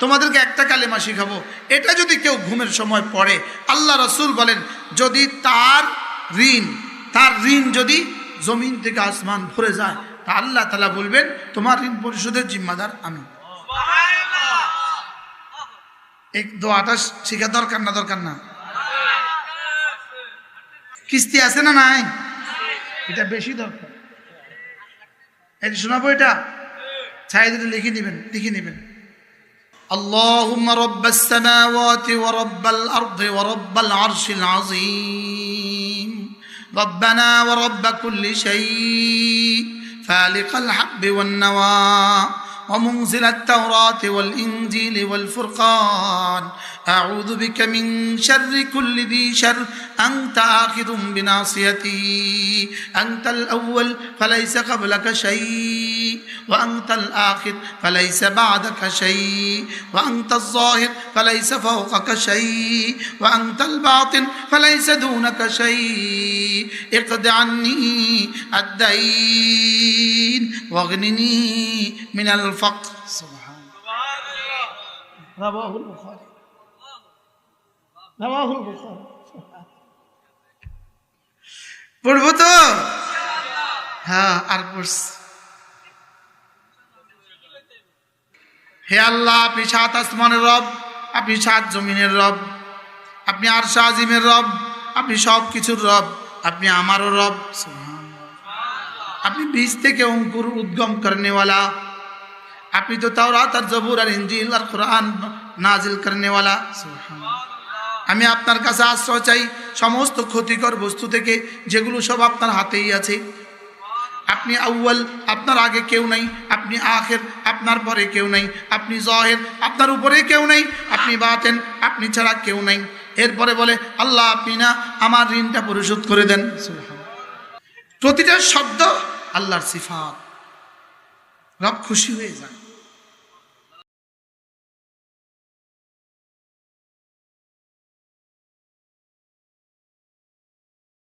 তোমাদেরকে একটা কালেমা শিখাবো, এটা যদি কেউ ঘুমের সময় পড়ে, আল্লাহ রাসূল বলেন যদি তার ঋণ যদি জমিন থেকে আসমান ভরে যায়, তা আল্লাহ তাআলা বলবেন তোমার ঋণ পরিশোধের জিম্মাদার আমি। এক দোয়াটা শিখা দরকার না দরকার না? কিস্তি আছে না নাই? এটা বেশি দরকার। এটা শোনাবো, এটা ছাইদে লিখে নেবেন। اللهم رب السماوات ورب الأرض ورب العرش العظيم ربنا ورب كل شيء فالق الحب والنوى ومنزل التوراة والإنجيل والفرقان أعوذ بك من شر كل ذي شر أنت آخذ بناصيتي أنت الأول فليس قبلك شيء وأنت الآخر فليس بعدك شيء وأنت الظاهر فليس فوقك شيء وأنت الباطن فليس دونك شيء اقض عني الدين واغنني من الفقر سبحان الله رواه البخاري পড়বো তো? হ্যাঁ, আর পড়ছি। হে আল্লাহ, আপনি সাত আসমানের রব, আপনি সাত জমিনের রব, আপনি আরশ আজিমের রব, আপনি সব কিছুর রব, আপনি আমারও রব। আপনি বীজ থেকে অঙ্কুর উদ্গম করনেওয়ালা, আপনি তো তাওরাত আর জবুর আর ইনজিল আর কোরআন নাজিল করনেওয়ালা। আমি আপনার কাছে আশ্রয় চাই সমস্ত ক্ষতিকর বস্তু থেকে, যেগুলো সব আপনার হাতেই আছে। আপনি আউয়াল, আপনার আগে কেউ নাই, আপনি আখির, আপনার পরে কেউ নাই, আপনি জাহির, আপনার উপরে কেউ নাই, আপনি বাতিন, আপনি ছাড়া কেউ নাই। এরপরে বলে আল্লাহ আপনি না আমার ঋণটা পরিশোধ করে দেন। প্রতিটা শব্দ আল্লাহর সিফাত, রব খুশি হয়ে যায়।